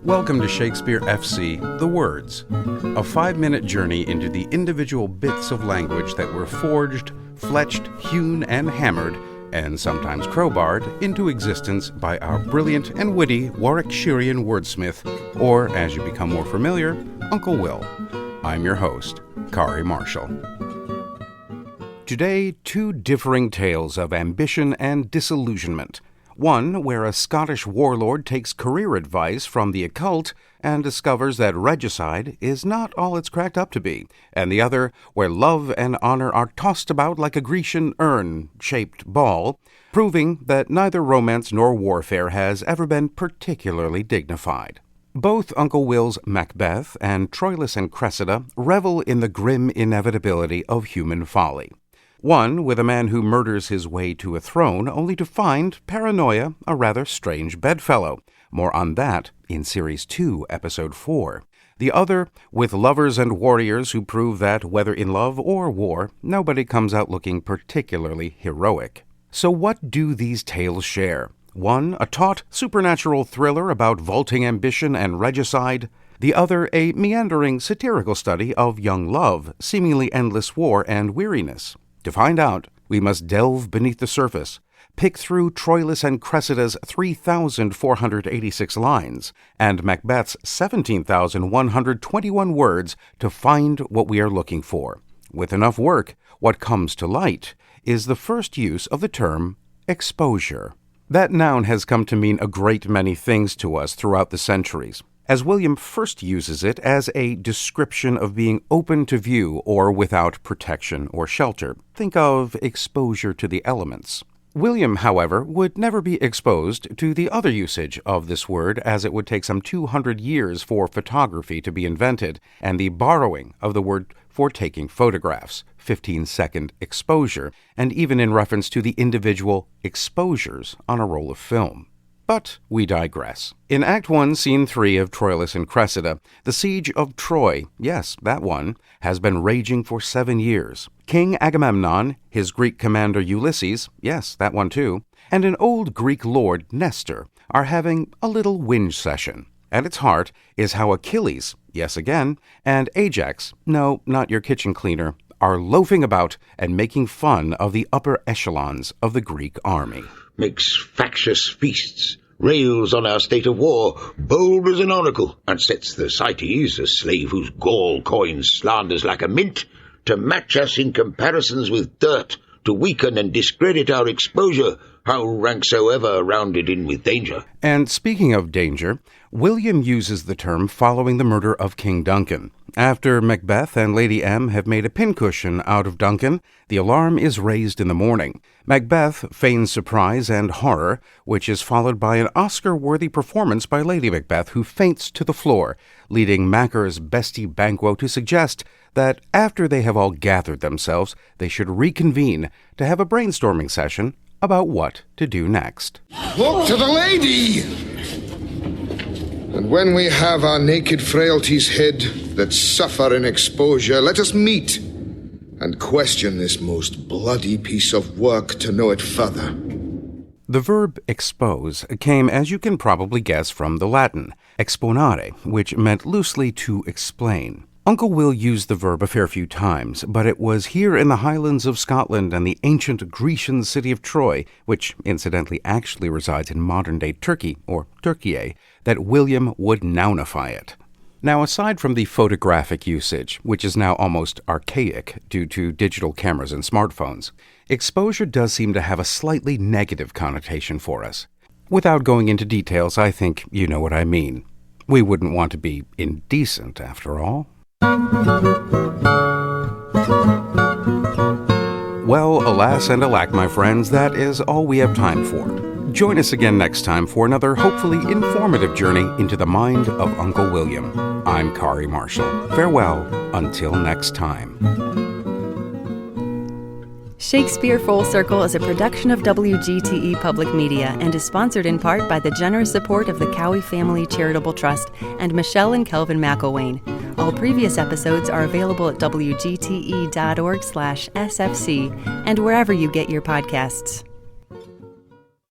Welcome to Shakespeare FC, The Words, a 5-minute journey into the individual bits of language that were forged, fletched, hewn, and hammered, and sometimes crowbarred, into existence by our brilliant and witty Warwickshirean wordsmith, or, as you become more familiar, Uncle Will. I'm your host, Kari Marshall. Today, 2 differing tales of ambition and disillusionment. One where a Scottish warlord takes career advice from the occult and discovers that regicide is not all it's cracked up to be, and the other where love and honor are tossed about like a Grecian urn-shaped ball, proving that neither romance nor warfare has ever been particularly dignified. Both Uncle Will's Macbeth and Troilus and Cressida revel in the grim inevitability of human folly. One with a man who murders his way to a throne only to find paranoia a rather strange bedfellow. More on that in Series 2, Episode 4. The other with lovers and warriors who prove that, whether in love or war, nobody comes out looking particularly heroic. So what do these tales share? One, a taut supernatural thriller about vaulting ambition and regicide. The other, a meandering satirical study of young love, seemingly endless war and weariness. To find out, we must delve beneath the surface, pick through Troilus and Cressida's 3,486 lines and Macbeth's 17,121 words to find what we are looking for. With enough work, what comes to light is the first use of the term exposure. That noun has come to mean a great many things to us throughout the centuries, as William first uses it as a description of being open to view or without protection or shelter. Think of exposure to the elements. William, however, would never be exposed to the other usage of this word, as it would take some 200 years for photography to be invented, and the borrowing of the word for taking photographs, 15-second exposure, and even in reference to the individual exposures on a roll of film. But we digress. In Act 1, Scene 3 of Troilus and Cressida, the siege of Troy, yes, that one, has been raging for 7 years. King Agamemnon, his Greek commander Ulysses, yes, that one too, and an old Greek lord, Nestor, are having a little whinge session. At its heart is how Achilles, yes again, and Ajax, no, not your kitchen cleaner, are loafing about and making fun of the upper echelons of the Greek army. Makes factious feasts, rails on our state of war, bold as an oracle, and sets Thersites, a slave whose gall coins slanders like a mint, to match us in comparisons with dirt, to weaken and discredit our exposure, how rank soever rounded in with danger. And speaking of danger, William uses the term following the murder of King Duncan. After Macbeth and Lady M have made a pincushion out of Duncan, the alarm is raised in the morning. Macbeth feigns surprise and horror, which is followed by an Oscar-worthy performance by Lady Macbeth, who faints to the floor, leading Macker's Bestie Banquo to suggest that after they have all gathered themselves, they should reconvene to have a brainstorming session about what to do next. Look to the lady! And when we have our naked frailties hid that suffer in exposure, let us meet and question this most bloody piece of work to know it further. The verb expose came, as you can probably guess, from the Latin exponere, which meant loosely to explain. Uncle Will used the verb a fair few times, but it was here in the Highlands of Scotland and the ancient Grecian city of Troy, which incidentally actually resides in modern-day Turkey, or Turkey, that William would nounify it. Now, aside from the photographic usage, which is now almost archaic due to digital cameras and smartphones, exposure does seem to have a slightly negative connotation for us. Without going into details, I think you know what I mean. We wouldn't want to be indecent, after all. Well, alas and alack, my friends, that is all we have time for. Join us again next time for another hopefully informative journey into the mind of Uncle William. I'm Kari Marshall. Farewell until next time. Shakespeare Full Circle is a production of WGTE Public Media and is sponsored in part by the generous support of the Cowie Family Charitable Trust and Michelle and Kelvin McElwain. All previous episodes are available at wgte.org/sfc and wherever you get your podcasts.